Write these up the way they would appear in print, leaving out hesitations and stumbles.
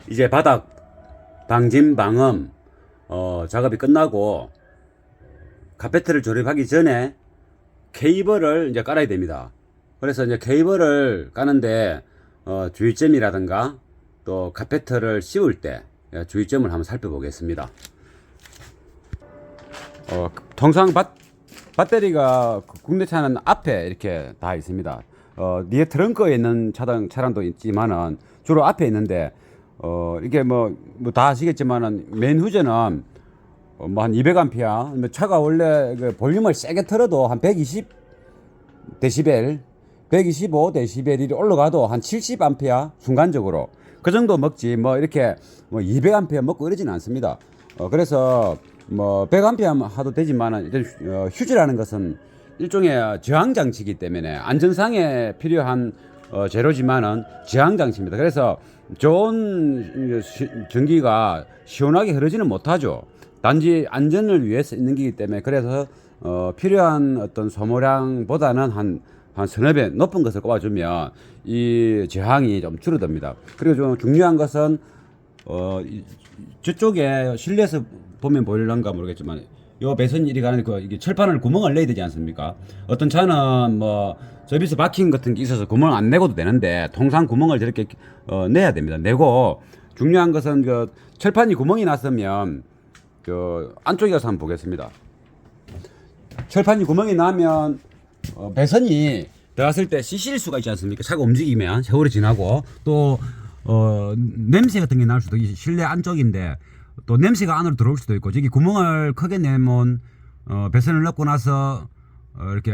이제 바닥 방진 방음 작업이 끝나고 카페트를 조립하기 전에 케이블을 이제 깔아야 됩니다. 그래서 이제 케이블을 까는데 주의점이라든가 또 카페트를 씌울 때 주의점을 한번 살펴보겠습니다. 통상 배터리가 국내차는 앞에 이렇게 다 있습니다. 뒤에 트렁크에 있는 차량도 있지만은 주로 앞에 있는데 이게 뭐 다 아시겠지만은 맨 후전은 뭐 한 200A, 차가 원래 그 볼륨을 세게 틀어도 한 120dB, 125dB이 올라가도 한 70A 순간적으로 그 정도 먹지 뭐 이렇게 뭐 200A 먹고 이러지는 않습니다. 그래서 뭐 100A 하도 되지만은 휴지라는 것은 일종의 저항 장치이기 때문에 안전상에 필요한 재료지만은 저항 장치입니다. 그래서 좋은 전기가 시원하게 흐르지는 못하죠. 단지 안전을 위해서 있는 거기 때문에 그래서 필요한 어떤 소모량보다는 한 서너 배 높은 것을 꼽아주면 이 저항이 좀 줄어듭니다. 그리고 좀 중요한 것은 저쪽에 실내에서 보면 보일런가 모르겠지만 요 배선 이리 가는 이게 철판을 구멍을 내야 되지 않습니까? 어떤 차는 뭐 서비스 바킹 같은 게 있어서 구멍을 안 내고도 되는데 통상 구멍을 저렇게 내야 됩니다. 내고 중요한 것은 그 철판이 구멍이 났으면 그 안쪽에 가서 한번 보겠습니다. 철판이 구멍이 나면 배선이 들어갔을 때 시실 수가 있지 않습니까? 차가 움직이면 세월이 지나고 또 냄새 같은 게 날 수도 있고 실내 안쪽인데 또 냄새가 안으로 들어올 수도 있고 저기 구멍을 크게 내면 배선을 넣고 나서 이렇게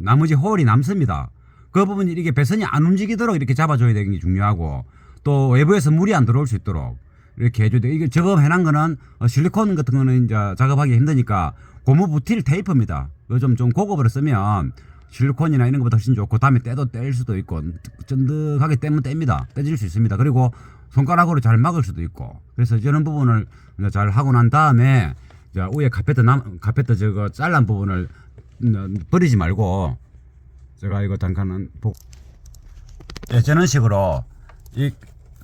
나머지 홀이 남습니다. 그 부분이 이렇게 배선이 안 움직이도록 이렇게 잡아줘야 되는 게 중요하고 또 외부에서 물이 안 들어올 수 있도록 이렇게 해줘야 돼. 이게 작업해놓은 거는 실리콘 같은 거는 이제 작업하기 힘드니까 고무 부틸 테이프입니다. 좀 고급으로 쓰면 실리콘이나 이런 것보다 훨씬 좋고 다음에 떼도 뗄 수도 있고 쫀득하게 떼면 뗍니다. 떼질 수 있습니다. 그리고 손가락으로 잘 막을 수도 있고 그래서 이런 부분을 잘 하고 난 다음에 위에 카페트 저거 잘란 부분을 버리지 말고 제가 이거 잠깐은 저런 식으로 이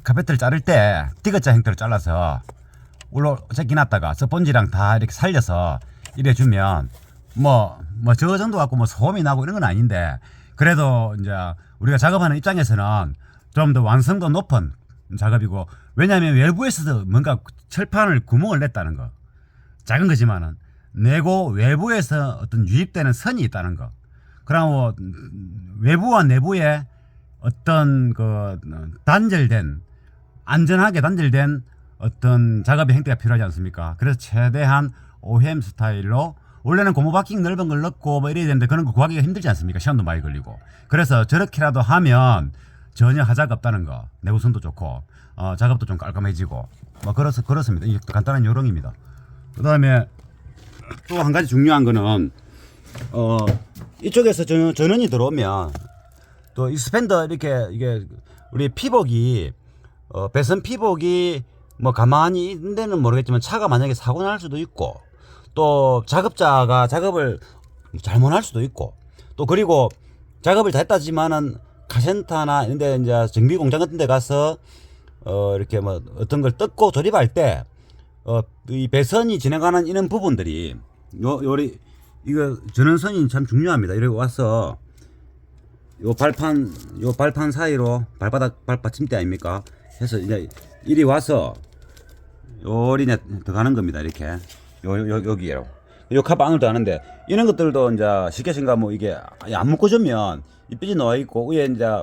카페트를 자를 때 디귿자 형태로 잘라서 울로 제끼놨다가 스펀지랑 다 이렇게 살려서 이래주면 뭐 저 정도 갖고 뭐 소음이 나고 이런 건 아닌데 그래도 이제 우리가 작업하는 입장에서는 좀 더 완성도 높은 작업이고 왜냐하면 외부에서도 뭔가 철판을 구멍을 냈다는 거 작은 거지만은 내고 외부에서 어떤 유입되는 선이 있다는 거 그럼 뭐 외부와 내부에 어떤 그 안전하게 단절된 어떤 작업의 형태가 필요하지 않습니까? 그래서 최대한 OEM 스타일로 원래는 고무 바킹 넓은 걸 넣고 뭐 이래야 되는데 그런 거 구하기가 힘들지 않습니까? 시간도 많이 걸리고. 그래서 저렇게라도 하면 전혀 하자가 없다는 거. 내구성도 좋고 작업도 좀 깔끔해지고 뭐 그렇습니다. 이 간단한 요령입니다. 그 다음에 또 한 가지 중요한 거는 이쪽에서 전원이 들어오면 또 이 스팬더 이렇게 이게 우리 피복이 배선 피복이 뭐 가만히 있는 데는 모르겠지만 차가 만약에 사고 날 수도 있고 또 작업자가 작업을 잘못할 수도 있고 또 그리고 작업을 다 했다지만은 카센터나 이런 데 이제 정비 공장 같은 데 가서 이렇게 뭐 어떤 걸 뜯고 조립할 때 이 배선이 지나가는 이런 부분들이 이거 전원선이 참 중요합니다. 이렇게 와서 요 발판 사이로 발바닥 발받침대 아닙니까? 해서 이제 이리 와서 요리 들어가는 겁니다. 이렇게 여기로 요 카바 안으로 들어가는데 이런 것들도 이제 쉽게 생각 뭐 이게 안 묶어주면 이 삐지 나와 있고 위에 이제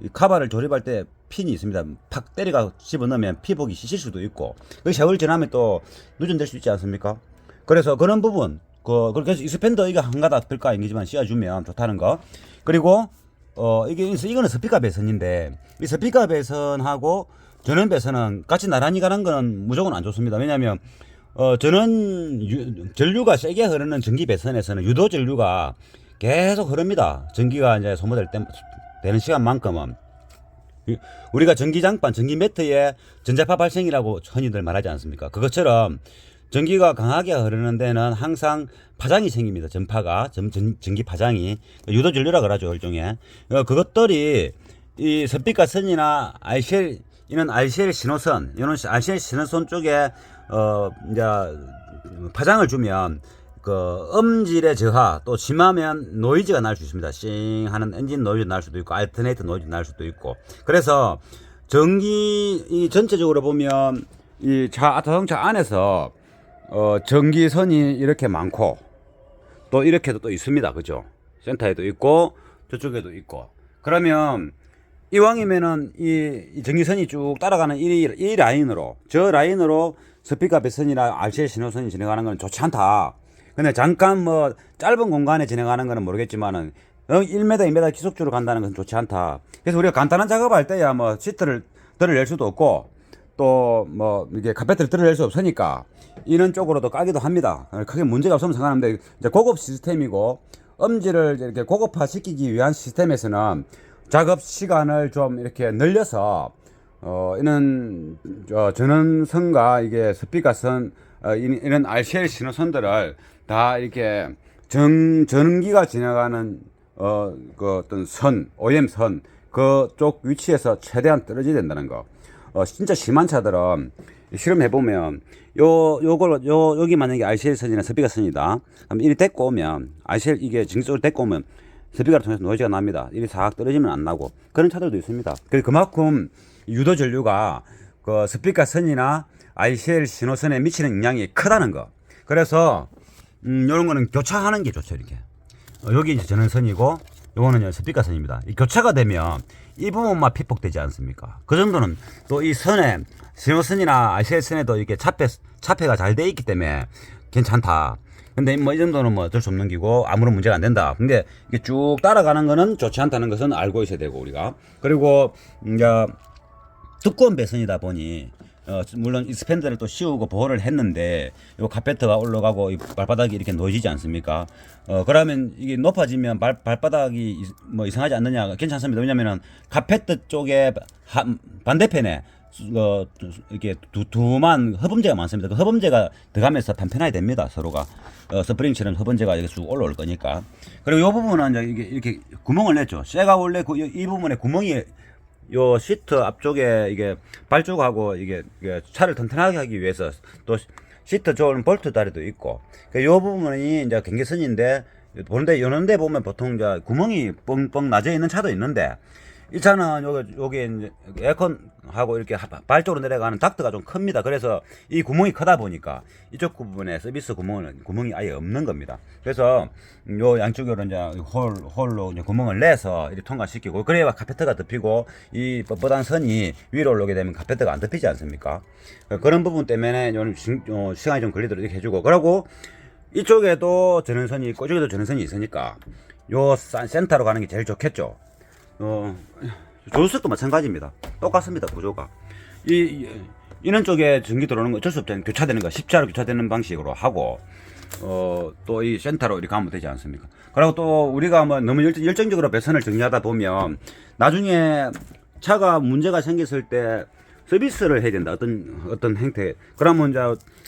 이 카바를 조립할 때 핀이 있습니다. 팍 때려가 집어넣으면 피복이 씻을 수도 있고 그 세월 지나면 또 누전될 수 있지 않습니까? 그래서 그런 부분 그렇게 해서 익스펜더 이거 한 가닥 들까 아니지만 씌워주면 좋다는 거. 그리고 이거는 스피커 배선인데 이 스피커 배선하고 전원 배선은 같이 나란히 가는 거는 무조건 안 좋습니다. 왜냐하면 전류가 세게 흐르는 전기 배선에서는 유도 전류가 계속 흐릅니다. 전기가 이제 소모될 되는 시간만큼은 우리가 전기장판, 전기 매트에 전자파 발생이라고 흔히들 말하지 않습니까? 그것처럼 전기가 강하게 흐르는 데는 항상 파장이 생깁니다. 전파가 전기 파장이 유도 전류라 그러죠, 일종의. 그것들이 이 스피커 선이나 ICL 이는 RCL 신호선, 이는 RCL 신호선 쪽에 이제 파장을 주면 그 음질의 저하, 또 심하면 노이즈가 날 수 있습니다. 싱 하는 엔진 노이즈 날 수도 있고 알터네이터 노이즈 날 수도 있고. 그래서 이 전체적으로 보면 이 자동차 안에서 전기선이 이렇게 많고 또 이렇게도 또 있습니다. 그죠? 센터에도 있고 저쪽에도 있고. 그러면 이왕이면은 이 전기선이 쭉 따라가는 이 라인으로, 저 라인으로 스피커 배선이나 RCL 신호선이 진행하는 건 좋지 않다. 근데 잠깐 뭐 짧은 공간에 진행하는 거는 모르겠지만은 1m, 2m 지속적으로 간다는 것은 좋지 않다. 그래서 우리가 간단한 작업할 때야 뭐 시트를 들어낼 수도 없고 또 뭐 이게 카페트를 들어낼 수 없으니까 이런 쪽으로도 까기도 합니다. 크게 문제가 없으면 상관없는데 이제 고급 시스템이고 음질을 이렇게 고급화 시키기 위한 시스템에서는 작업 시간을 좀 이렇게 늘려서 이런 전원선과 이게 스피커선 이런 RCL 신호선들을 다 이렇게 전기가 지나가는 그 어떤 선, OEM선 그쪽 위치에서 최대한 떨어져야 된다는 거. 진짜 심한 차들은 실험해 보면 여기 만약에 RCL 선이나 스피커 선이다. 그럼 이리 데리고 오면 RCL 이게 정식적으로 데리고 오면 스피커를 통해서 노이즈가 납니다. 이리 싹 떨어지면 안 나고 그런 차들도 있습니다. 그래서 그만큼 유도 전류가 그 스피커 선이나 RCL 신호선에 미치는 영향이 크다는 거. 그래서 이런 거는 교차하는 게 좋죠. 이렇게 여기 이제 전원선이고 요거는 스피커 선입니다. 이 교차가 되면 이 부분만 피폭되지 않습니까? 그 정도는 또 이 선에 신호선이나 RCL 선에도 이렇게 차폐가 잘 돼 있기 때문에 괜찮다. 근데 뭐 이 정도는 뭐 어쩔 수 없는 기고 아무런 문제가 안 된다. 근데 이게 쭉 따라가는 거는 좋지 않다는 것은 알고 있어야 되고 우리가. 그리고 이제 두꺼운 배선이다 보니 물론 이 스팬들을 또 씌우고 보호를 했는데 요 카페트가 올라가고 이 발바닥이 이렇게 놓여지지 않습니까? 그러면 이게 높아지면 발바닥이 뭐 이상하지 않느냐? 괜찮습니다. 왜냐면은 카페트 쪽에 반대편에 이렇게 두툼한 허범제가 많습니다. 그 허범제가 들어가면서 편편하게 됩니다. 서로가 스프링처럼 허범제가 이렇게 쭉 올라올 거니까. 그리고 이 부분은 이제 이렇게 구멍을 냈죠. 쇠가 원래 이 부분에 구멍이 요 시트 앞쪽에 이게 발주하고 이게 차를 튼튼하게 하기 위해서 또 시트 좋은 볼트 다리도 있고 요 부분이 이제 경계선인데 보는데 요런데 보면 보통 이제 구멍이 뻥뻥 나져 있는 차도 있는데 이 차는 여기 이제 에어컨하고 이렇게 발쪽으로 내려가는 닥트가 좀 큽니다. 그래서 이 구멍이 크다 보니까 이쪽 부분에 서비스 구멍이 아예 없는 겁니다. 그래서 요 양쪽으로 이제 홀로 이제 구멍을 내서 이렇게 통과시키고 그래야 카페트가 덮이고 이 뻣뻣한 선이 위로 올라오게 되면 카페트가 안 덮이지 않습니까? 그런 부분 때문에 시간이 좀 걸리도록 이렇게 해주고 그러고 이쪽에도 전원선이 있고 이쪽에도 전원선이 있으니까 요 센터로 가는 게 제일 좋겠죠. 조수석도 마찬가지입니다. 똑같습니다. 구조가. 이런 쪽에 전기 들어오는 거 어쩔 수 없잖아요. 교차되는 거, 십자로 교차되는 방식으로 하고, 또 이 센터로 이렇게 하면 되지 않습니까? 그리고 또 우리가 뭐 너무 열정적으로 배선을 정리하다 보면 나중에 차가 문제가 생겼을 때 서비스를 해야 된다. 어떤 행태. 그러면 이제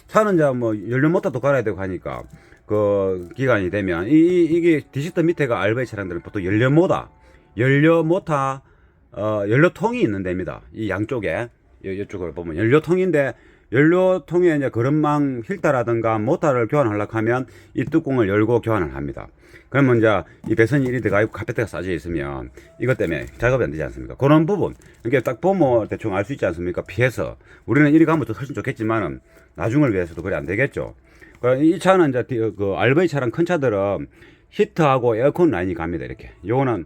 차는 이제 뭐 연료 모터도 갈아야 되고 하니까 그 기간이 되면 이게 디시터 밑에가 RV 차량들은 보통 연료 모터, 연료통이 있는 데입니다. 이 양쪽에, 이쪽으로 보면 연료통인데, 연료통에 이제 거름망 필터라든가 모터를 교환하려고 하면 이 뚜껑을 열고 교환을 합니다. 그러면 이제 이 배선이 이리 들어가 있고 카페트가 싸져 있으면 이것 때문에 작업이 안 되지 않습니까? 그런 부분. 이렇게 딱 보면 대충 알 수 있지 않습니까? 피해서. 우리는 이리 가면 더 훨씬 좋겠지만은 나중을 위해서도 그래 안 되겠죠. 이 차는 이제 그 RV 차랑 큰 차들은 히트하고 에어컨 라인이 갑니다. 이렇게. 요거는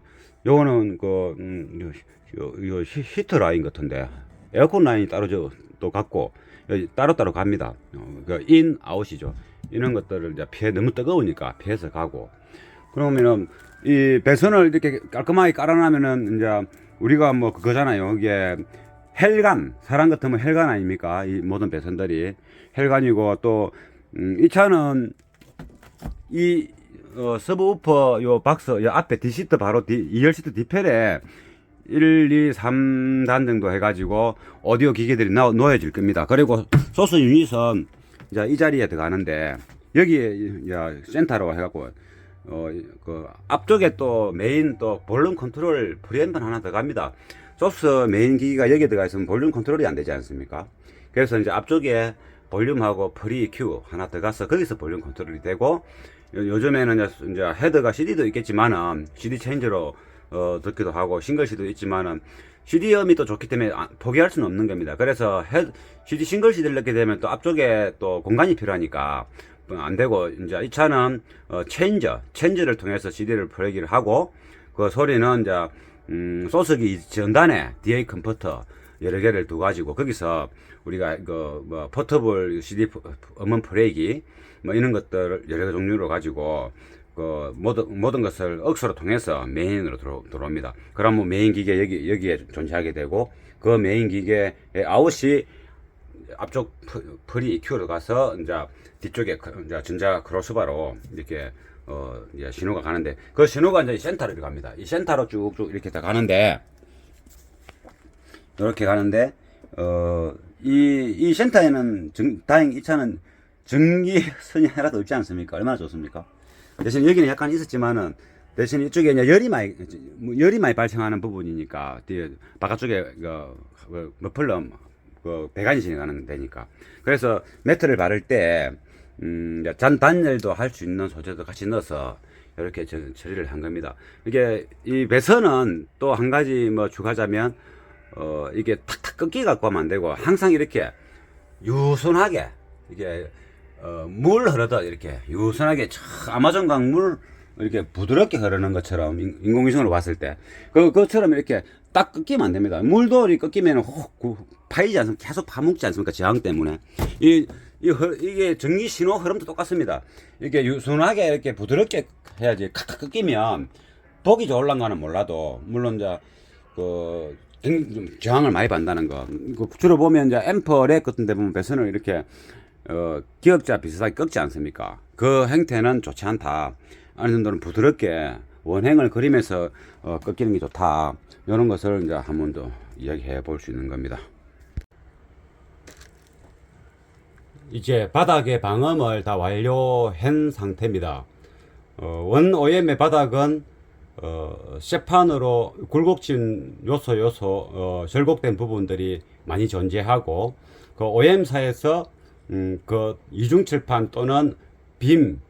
이거 히트 라인 같은데 에어컨 라인이 따로 또 갖고 따로따로 갑니다. 인 아웃이죠. 이런 것들을 이제 너무 뜨거우니까 피해서 가고 그러면은 이 배선을 이렇게 깔끔하게 깔아놓으면은 이제 우리가 뭐 그거잖아요. 이게 헬간 사람 같으면 헬간 아닙니까? 이 모든 배선들이 헬간이고 또 이 차는 이 서브우퍼 요 박스 요 앞에 D시트 바로 2열 시트 뒤편에 1, 2, 3단 정도 해가지고 오디오 기계들이 놓여질 겁니다. 그리고 소스 유닛은 이제 이 자리에 들어가는데 여기에 센터로 해갖고 그 앞쪽에 또 메인 또 볼륨 컨트롤 프리앰프는 하나 들어갑니다. 소스 메인 기기가 여기에 들어가 있으면 볼륨 컨트롤이 안 되지 않습니까? 그래서 이제 앞쪽에 볼륨하고 프리 EQ 하나 들어가서 거기서 볼륨 컨트롤이 되고, 요즘에는 이제 헤드가 CD도 있겠지만은 CD 체인저로 듣기도 하고 싱글 CD도 있지만은 CD음이 또 좋기 때문에 포기할 수는 없는 겁니다. 그래서 CD 싱글 CD를 넣게 되면 또 앞쪽에 또 공간이 필요하니까 안 되고, 이제 이 차는 체인저를 통해서 CD를 플러기를 하고, 그 소리는 이제 소스기 전단에 DA 컨버터 여러 개를 두 가지고, 거기서 우리가 뭐 포터블 CD 음원 플레이기 뭐 이런 것들을 여러 종류로 가지고 그 모든 것을 억수로 통해서 메인으로 들어옵니다. 그럼 뭐 메인 기계 여기에 존재하게 되고, 그 메인 기계의 아웃이 앞쪽 프리 EQ로 가서 이제 뒤쪽에 이제 전자 크로스바로 이렇게 이제 신호가 가는데, 그 신호가 이제 센터로 갑니다. 이 센터로 쭉쭉 이렇게 다 가는데, 이렇게 가는데, 이 센터에는 다행히 이 차는 전기선이 하나도 없지 않습니까? 얼마나 좋습니까? 대신 여기는 약간 있었지만은, 대신 이쪽에 이제 열이 많이 발생하는 부분이니까, 뒤에 바깥쪽에 머플러 배관이 지나가는 데니까. 그래서 매트를 바를 때 단열도 할 수 있는 소재도 같이 넣어서 이렇게 처리를 한 겁니다. 이게 이 배선은 또 한 가지 뭐 추가하자면, 이게 탁탁 끊기 갖고 하면 안 되고, 항상 이렇게 유순하게 이게 물 흐르듯 이렇게 유순하게 아마존 강물 이렇게 부드럽게 흐르는 것처럼, 인공위성으로 봤을 때 그것처럼 이렇게 딱 끊기면 안 됩니다. 물도 끊기면 파이지 않습니까? 계속 파묻지 않습니까? 저항 때문에. 이게 전기 신호 흐름도 똑같습니다. 이렇게 유순하게 이렇게 부드럽게 해야지. 칵칵 끊기면 보기 좋을란가는 몰라도, 물론 이제 좀 저항을 많이 받는다는 거. 주로 보면 이제 앰퍼렉 같은 데 보면 배선을 이렇게 기역자 비슷하게 꺾지 않습니까? 그 행태는 좋지 않다. 어느 정도는 부드럽게 원행을 그리면서 꺾이는 게 좋다. 이런 것을 이제 한 번 더 이야기해 볼 수 있는 겁니다. 이제 바닥의 방음을 다 완료한 상태입니다. 원 OEM의 바닥은 쇠판으로 굴곡진 요소 절곡된 부분들이 많이 존재하고, 그 OEM사에서 그 이중칠판 또는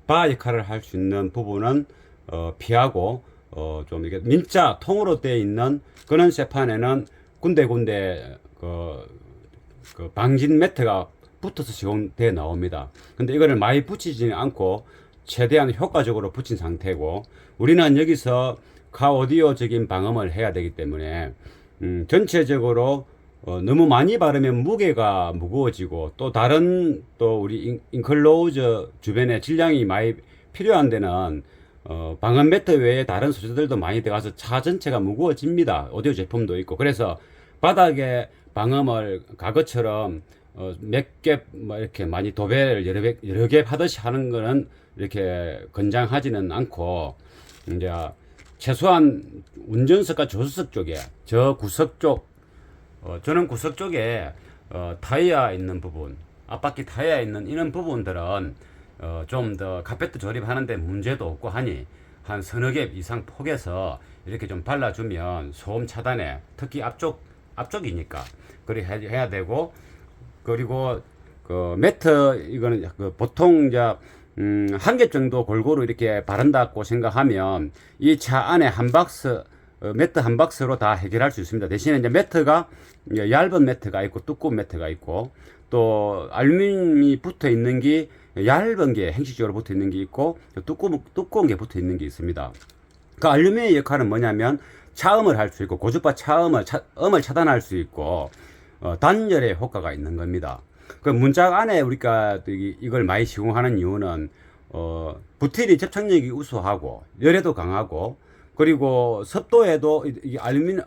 바 역할을 할 수 있는 부분은 피하고, 좀 이게 민자 통으로 되어 있는 그런 쇠판에는 군데군데 그 방진 매트가 붙어서 시공되어 나옵니다. 근데 이거를 많이 붙이지는 않고 최대한 효과적으로 붙인 상태고, 우리는 여기서 카오디오적인 방음을 해야 되기 때문에 전체적으로 너무 많이 바르면 무게가 무거워지고, 또 다른 우리 인클로우저 주변에 질량이 많이 필요한 데는 방음 매트 외에 다른 소재들도 많이 들어가서 차 전체가 무거워집니다. 오디오 제품도 있고. 그래서 바닥에 방음을 과거처럼 몇 개 뭐 이렇게 많이 도배를 여러 개 하듯이 하는 거는 이렇게 권장하지는 않고, 이제 최소한 운전석과 조수석 쪽에 저 구석 쪽, 저는 구석 쪽에 타이어 있는 부분, 앞바퀴 타이어 있는 이런 부분들은 좀 더 카페트 조립하는데 문제도 없고 하니 한 서너 개 이상 폭에서 이렇게 좀 발라주면 소음 차단에, 특히 앞쪽이니까 그렇게 해야 되고, 그리고 그 매트 이거는 보통 이제 한 개 정도 골고루 이렇게 바른다고 생각하면 이 차 안에 한 박스 매트 한 박스로 다 해결할 수 있습니다. 대신에 이제 매트가 얇은 매트가 있고 두꺼운 매트가 있고, 또 알루미늄이 붙어 있는 게 얇은 게 행식적으로 붙어 있는 게 있고, 두꺼운 게 붙어 있는 게 있습니다. 그 알루미늄의 역할은 뭐냐면 차음을 할 수 있고, 고주파 음을 차단할 수 있고, 단열에 효과가 있는 겁니다. 그 문짝 안에 우리가 이걸 많이 시공하는 이유는 부틸이 접착력이 우수하고 열에도 강하고, 그리고 습도에도 이 알루미늄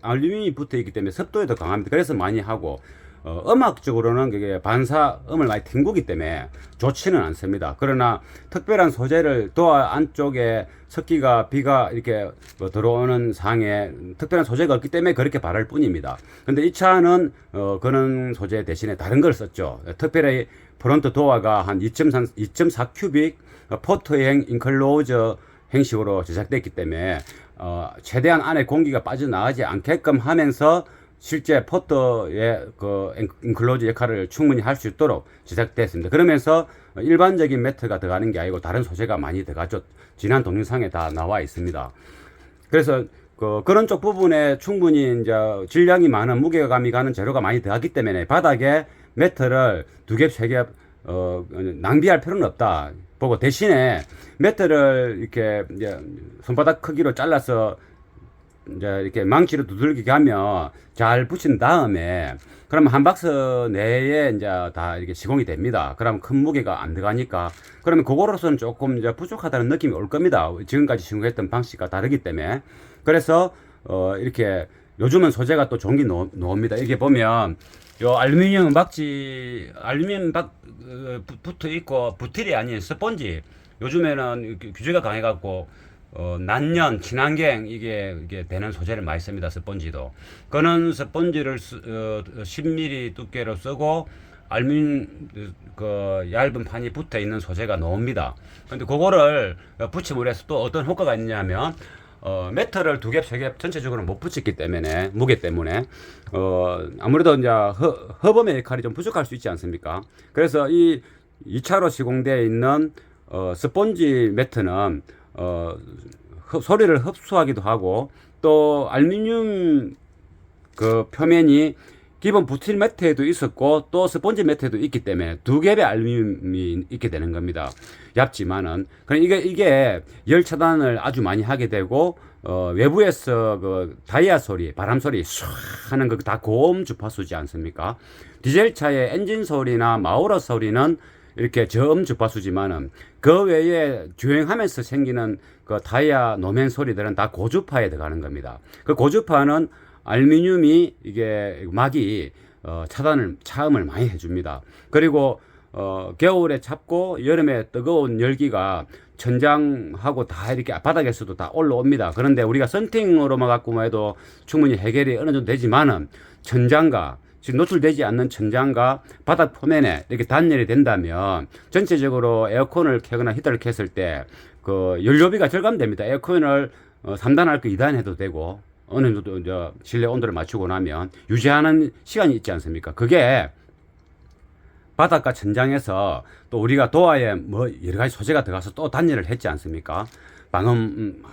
알루미늄이 붙어 있기 때문에 습도에도 강합니다. 그래서 많이 하고, 음악적으로는 그게 반사음을 많이 튕기기 때문에 좋지는 않습니다. 그러나 특별한 소재를 도어 안쪽에 습기가 비가 이렇게 들어오는 상에 특별한 소재가 없기 때문에 그렇게 바를 뿐입니다. 근데 이 차는 그런 소재 대신에 다른 걸 썼죠. 특별히 프론트 도어가 한 2.4 큐빅 포트행 인클로저 형식으로 제작됐기 때문에 최대한 안에 공기가 빠져나가지 않게끔 하면서 실제 포터의 그 인클로즈 역할을 충분히 할 수 있도록 제작됐습니다. 그러면서 일반적인 매트가 들어가는 게 아니고 다른 소재가 많이 들어가죠. 지난 동영상에 다 나와 있습니다. 그래서 그런 쪽 부분에 충분히 이제 질량이 많은 무게감이 가는 재료가 많이 들어가기 때문에 바닥에 매트를 2겹, 3겹 낭비할 필요는 없다 보고, 대신에 매트를 이렇게 이제 손바닥 크기로 잘라서 이제 이렇게 망치로 두들기게 하면 잘 붙인 다음에, 그러면 한 박스 내에 이제 다 이렇게 시공이 됩니다. 그러면 큰 무게가 안 들어가니까, 그러면 그거로서는 조금 이제 부족하다는 느낌이 올 겁니다. 지금까지 시공했던 방식과 다르기 때문에. 그래서 이렇게 요즘은 소재가 또 좋은 게 나옵니다. 이렇게 보면 요 알루미늄 붙어 있고 부틸이 아닌 스펀지, 요즘에는 규제가 강해갖고 난연, 친환경 이게 되는 소재를 많이 씁니다. 스펀지도. 그는 스펀지를 10mm 두께로 쓰고 알루미늄 그 얇은 판이 붙어 있는 소재가 나옵니다. 근데 그거를 붙임을 해서 또 어떤 효과가 있냐면 매트를 2겹, 3겹 전체적으로 못 붙였기 때문에, 무게 때문에 아무래도 이제 허범의 역할이 좀 부족할 수 있지 않습니까? 그래서 이 2차로 시공되어 있는 스펀지 매트는 소리를 흡수하기도 하고, 또 알루미늄 그 표면이 기본 부틸 매트에도 있었고 또 스펀지 매트에도 있기 때문에 2겹의 알루미늄이 있게 되는 겁니다. 얇지만은. 그러니까 이게 열 차단을 아주 많이 하게 되고, 외부에서 그 다이아 소리, 바람 소리 唰 하는 거 다 고음 주파수지 않습니까? 디젤 차의 엔진 소리나 마우러 소리는 이렇게 저음 주파수지만은, 그 외에 주행하면서 생기는 그 다이아 노면 소리들은 다 고주파에 들어가는 겁니다. 그 고주파는 알루미늄이 이게 막이 차음을 많이 해줍니다. 그리고 겨울에 찹고 여름에 뜨거운 열기가 천장하고 다 이렇게 바닥에서도 다 올라옵니다. 그런데 우리가 썬팅으로만 갖고만 해도 충분히 해결이 어느 정도 되지만은, 천장과 지금 노출되지 않는 천장과 바닥 표면에 이렇게 단열이 된다면 전체적으로 에어컨을 켜거나 히터를 켰을 때 그 연료비가 절감됩니다. 에어컨을 3단 할 거 2단 해도 되고, 어느 정도 이제 실내 온도를 맞추고 나면 유지하는 시간이 있지 않습니까? 그게 바닥과 천장에서 또 우리가 도화에 뭐 여러 가지 소재가 들어가서 또 단열을 했지 않습니까? 방음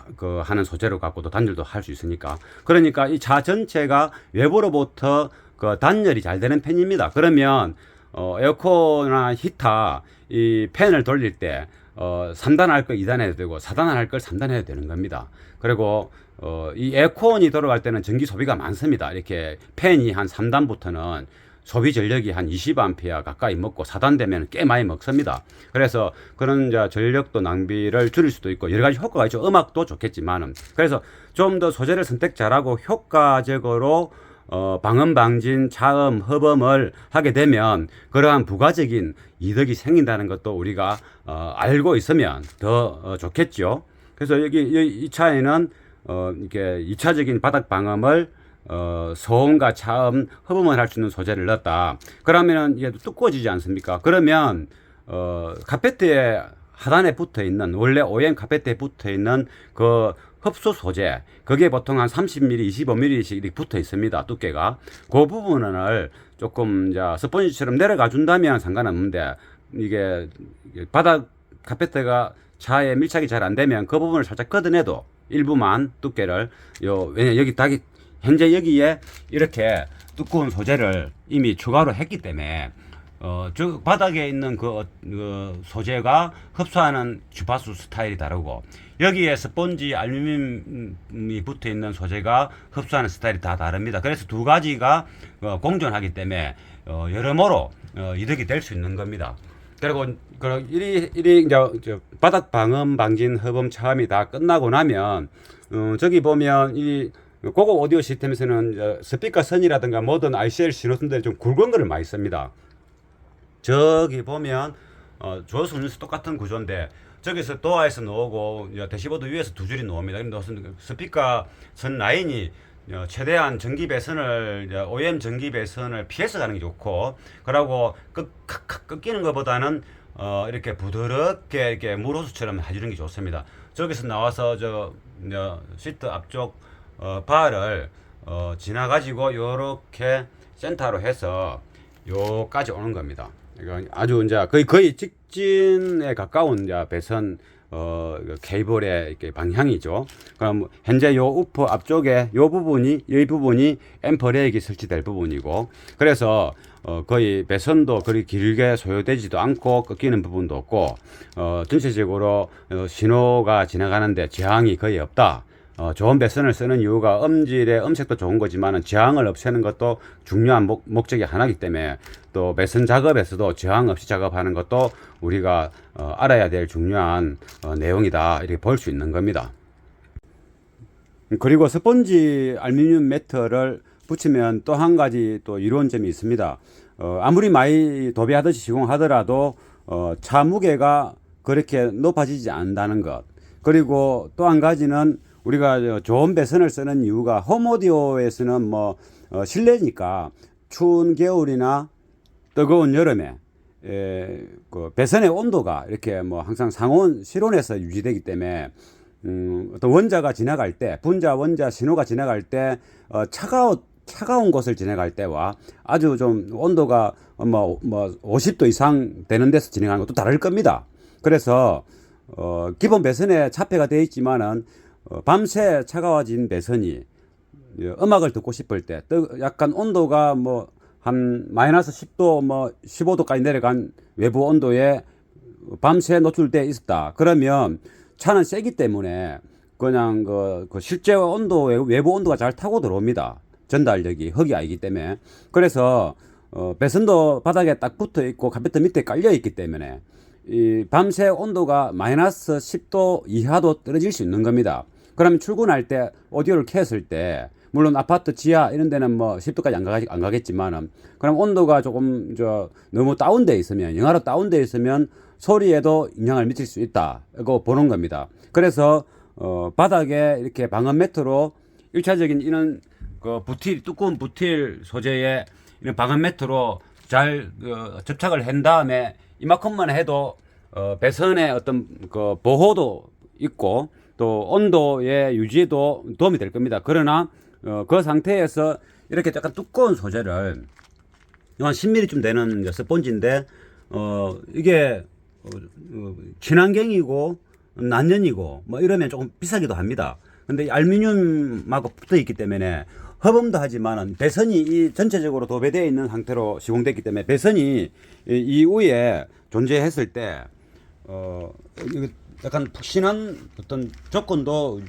하는 소재로 갖고도 단열도 할 수 있으니까. 그러니까 이 차 전체가 외부로부터 그 단열이 잘 되는 편입니다. 그러면 에어컨이나 히터 이 팬을 돌릴 때 3단 할 거 2단 해도 되고 4단 할 걸 3단 해도 되는 겁니다. 그리고 이 에어컨이 돌아갈 때는 전기 소비가 많습니다. 이렇게 팬이 한 3단부터는 소비 전력이 한 20A 가까이 먹고 4단 되면 꽤 많이 먹습니다. 그래서 그런 전력도 낭비를 줄일 수도 있고 여러 가지 효과가 있죠. 음악도 좋겠지만은. 그래서 좀 더 소재를 선택 잘하고 효과적으로 방음, 방진, 차음, 허범을 하게 되면 그러한 부가적인 이득이 생긴다는 것도 우리가 알고 있으면 더 좋겠죠. 그래서 여기 이 차에는 이렇게 2차적인 바닥 방음을 소음과 차음, 허범을 할 수 있는 소재를 넣었다. 그러면은 이게 두꺼워지지 않습니까? 그러면 카페트에 하단에 붙어 있는, 원래 OEM 카페트에 붙어 있는 그 흡수 소재, 그게 보통 한 30mm, 25mm씩 이렇게 붙어 있습니다. 두께가. 그 부분을 조금 이제 스펀지처럼 내려가 준다면 상관없는데, 이게 바닥 카페트가 차에 밀착이 잘 안 되면 그 부분을 살짝 걷어내도 일부만 두께를 왜냐 여기 닭이 현재 여기에 이렇게 두꺼운 소재를 이미 추가로 했기 때문에 저 바닥에 있는 그 소재가 흡수하는 주파수 스타일이 다르고, 여기에 스펀지 알루미늄이 붙어 있는 소재가 흡수하는 스타일이 다 다릅니다. 그래서 두 가지가 공존하기 때문에 여러모로 이득이 될 수 있는 겁니다. 그리고 이리 이제 바닥 방음, 방진, 허범, 차음이 다 끝나고 나면 저기 보면 이 고급 오디오 시스템에서는 스피커 선이라든가 모든 ICL 신호선들이 좀 굵은 거를 많이 씁니다. 저기 보면 조수는 똑같은 구조인데 저기서 도어에서 나오고 대시보드 위에서 두 줄이 나옵니다. 근데 스피커 선 라인이 최대한 전기 배선을 OEM 전기 배선을 피해서 가는 게 좋고, 그러고 꺾이는 것보다는 이렇게 부드럽게 이렇게 물호수처럼 해주는 게 좋습니다. 저기서 나와서 시트 앞쪽 바를 지나가지고 요렇게 센터로 해서 요까지 오는 겁니다. 이거 아주 이제 거의 직진에 가까운 이제 배선 케이블의 이렇게 방향이죠. 그럼 현재 요 우퍼 앞쪽에 요 부분이 이 부분이 앰퍼레이크 설치될 부분이고, 그래서 거의 배선도 그리 길게 소요되지도 않고 꺾이는 부분도 없고, 전체적으로 신호가 지나가는데 저항이 거의 없다. 좋은 배선을 쓰는 이유가 음질의 음색도 좋은 거지만 저항을 없애는 것도 중요한 목적이 하나이기 때문에, 또 배선 작업에서도 저항 없이 작업하는 것도 우리가 알아야 될 중요한 내용이다, 이렇게 볼 수 있는 겁니다. 그리고 스펀지 알루미늄 매트를 붙이면 또 한 가지 또 이로운 점이 있습니다. 아무리 많이 도배하듯이 시공하더라도 차 무게가 그렇게 높아지지 않는다는 것. 그리고 또 한 가지는 우리가 좋은 배선을 쓰는 이유가 홈오디오에서는 뭐 실내니까 추운 겨울이나 뜨거운 여름에 그 배선의 온도가 이렇게 뭐 항상 상온 실온에서 유지되기 때문에 어떤 원자가 지나갈 때, 분자 원자 신호가 지나갈 때 차가운 곳을 지나갈 때와 아주 좀 온도가 뭐 50도 이상 되는 데서 진행하는 것도 다를 겁니다. 그래서 기본 배선에 차폐가 되어 있지만은 밤새 차가워진 배선이 음악을 듣고 싶을 때, 약간 온도가 뭐 한 마이너스 10도 뭐 15도까지 내려간 외부 온도에 밤새 노출돼 있었다. 그러면 차는 세기 때문에 그냥 그 실제 온도에 외부 온도가 잘 타고 들어옵니다. 전달력이 흙이 아니기 때문에. 그래서 배선도 바닥에 딱 붙어 있고 카페트 밑에 깔려 있기 때문에 이 밤새 온도가 마이너스 10도 이하도 떨어질 수 있는 겁니다. 그러면 출근할 때 오디오를 켰을 때, 물론 아파트 지하 이런 데는 뭐 10도까지 안 가겠지만은, 그럼 온도가 조금 너무 다운돼 있으면, 영하로 다운돼 있으면 소리에도 영향을 미칠 수 있다, 이거 보는 겁니다. 그래서 바닥에 이렇게 방음 매트로 1차적인 이런 그 두꺼운 부틸 소재의 이런 방음 매트로 잘 접착을 한 다음에 이만큼만 해도 배선의 어떤 그 보호도 있고 또 온도의 유지에도 도움이 될 겁니다. 그러나 그 상태에서 이렇게 약간 두꺼운 소재를 한 10mm쯤 되는 스펀지인데 이게 친환경이고 난연이고 뭐 이러면 조금 비싸기도 합니다. 근데 알루미늄하고 붙어 있기 때문에 허범도 하지만은 배선이 이 전체적으로 도배되어 있는 상태로 시공됐기 때문에 배선이 이 위에 존재했을 때 약간 푹신한 어떤 조건도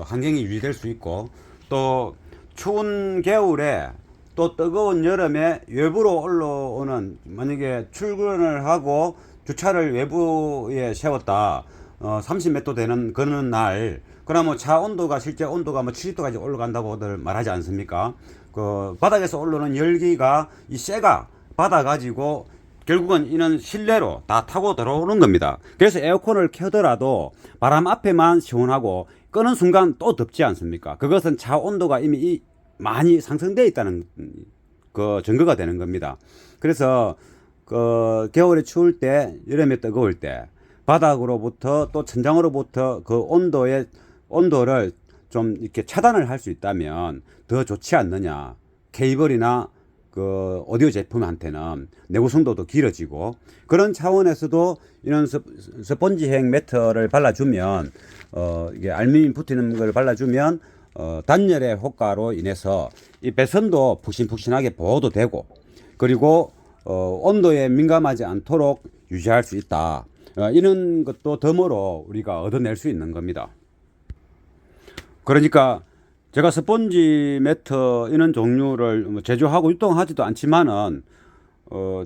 환경이 유지될 수 있고, 또 추운 겨울에 또 뜨거운 여름에 외부로 올라오는, 만약에 출근을 하고 주차를 외부에 세웠다 30m 되는 그런 날, 그러면 차 온도가 실제 온도가 뭐 70도까지 올라간다고들 말하지 않습니까? 그 바닥에서 올라오는 열기가 이 쇠가 받아가지고 결국은 이는 실내로 다 타고 들어오는 겁니다. 그래서 에어컨을 켜더라도 바람 앞에만 시원하고 끄는 순간 또 덥지 않습니까? 그것은 차 온도가 이미 많이 상승되어 있다는 그 증거가 되는 겁니다. 그래서 그 겨울에 추울 때, 여름에 뜨거울 때 바닥으로부터 또 천장으로부터 그 온도를 좀 이렇게 차단을 할 수 있다면 더 좋지 않느냐. 케이블이나 그 오디오 제품한테는 내구성도도 길어지고, 그런 차원에서도 이런 스펀지형 매트를 발라주면 이게 알루미늄 붙이는 걸 발라주면 단열의 효과로 인해서 이 배선도 푹신푹신하게 보호도 되고, 그리고 온도에 민감하지 않도록 유지할 수 있다. 이런 것도 덤으로 우리가 얻어낼 수 있는 겁니다. 그러니까 제가 스펀지 매트 이런 종류를 제조하고 유통하지도 않지만은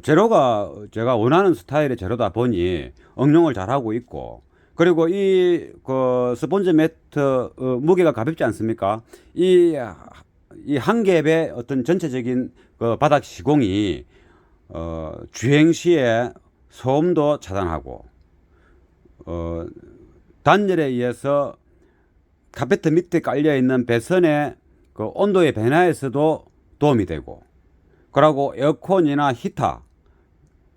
재료가 제가 원하는 스타일의 재료다 보니 응용을 잘하고 있고, 그리고 이 그 스펀지 매트 무게가 가볍지 않습니까? 이 한 겹의 어떤 전체적인 그 바닥 시공이 주행 시에 소음도 차단하고 단열에 의해서 카페트 밑에 깔려 있는 배선의 그 온도의 변화에서도 도움이 되고, 그리고 에어컨이나 히터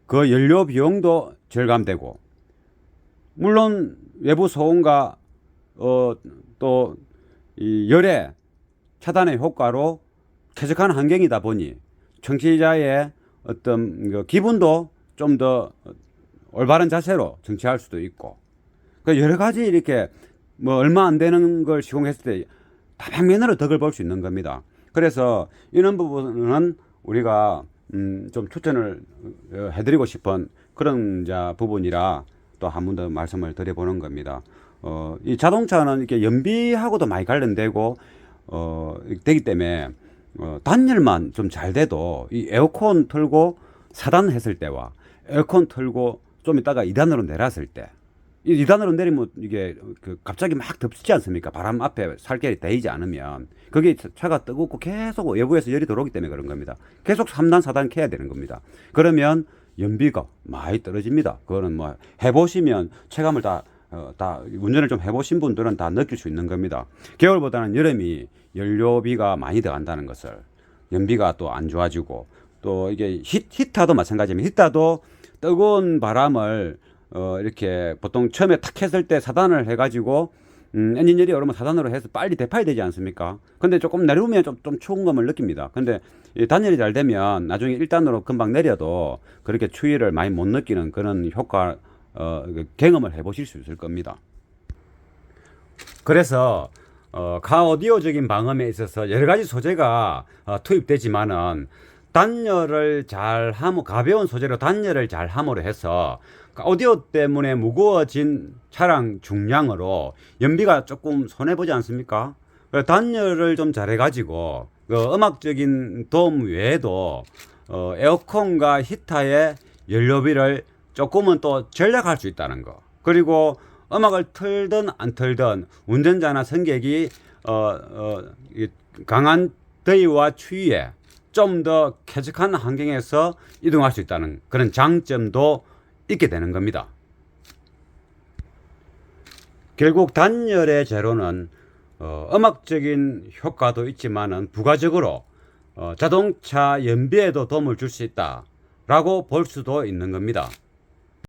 그 연료 비용도 절감되고, 물론 외부 소음과 또 이 열애 차단의 효과로 쾌적한 환경이다 보니 청취자의 어떤 그 기분도 좀 더 올바른 자세로 정치할 수도 있고, 그 여러 가지 이렇게 뭐 얼마 안 되는 걸 시공했을 때 다방면으로 덕을 볼 수 있는 겁니다. 그래서 이런 부분은 우리가 좀 추천을 해드리고 싶은 그런 부분이라 또 한 번 더 말씀을 드려보는 겁니다. 이 자동차는 이렇게 연비하고도 많이 관련되고 되기 때문에 단열만 좀 잘 돼도 이 에어컨 틀고 4단 했을 때와 에어컨 틀고 좀 있다가 2단으로 내렸을 때, 이 2단으로 내리면 이게 갑자기 막 덥지 않습니까? 바람 앞에 살결이 데이지 않으면 그게 차가 뜨겁고 계속 외부에서 열이 들어오기 때문에 그런 겁니다. 계속 3단 4단 켜야 되는 겁니다. 그러면 연비가 많이 떨어집니다. 그거는 뭐 해보시면 체감을 다 운전을 좀 해보신 분들은 다 느낄 수 있는 겁니다. 겨울보다는 여름이 연료비가 많이 들어간다는 것을, 연비가 또 안 좋아지고, 또 이게 히터도 마찬가지입니다. 히터도 뜨거운 바람을 이렇게 보통 처음에 탁 했을 때 4단을 해가지고 엔진열이 오르면 4단으로 해서 빨리 대파야 되지 않습니까? 근데 조금 내려오면 좀 추운 감을 느낍니다. 근데 이 단열이 잘 되면 나중에 1단으로 금방 내려도 그렇게 추위를 많이 못 느끼는 그런 효과 경험을 해보실 수 있을 겁니다. 그래서 카오디오적인 방음에 있어서 여러 가지 소재가 투입되지만은 단열을 잘 함, 가벼운 소재로 단열을 잘 함으로 해서 오디오 때문에 무거워진 차량 중량으로 연비가 조금 손해보지 않습니까? 단열을 좀 잘해가지고 음악적인 도움 외에도 에어컨과 히터의 연료비를 조금은 또 절약할 수 있다는 거. 그리고 음악을 틀든 안 틀든 운전자나 승객이 강한 더위와 추위에 좀 더 쾌적한 환경에서 이동할 수 있다는 그런 장점도 있게 되는 겁니다. 결국 단열의 재료는 음악적인 효과도 있지만은 부가적으로 자동차 연비에도 도움을 줄 수 있다라고 볼 수도 있는 겁니다.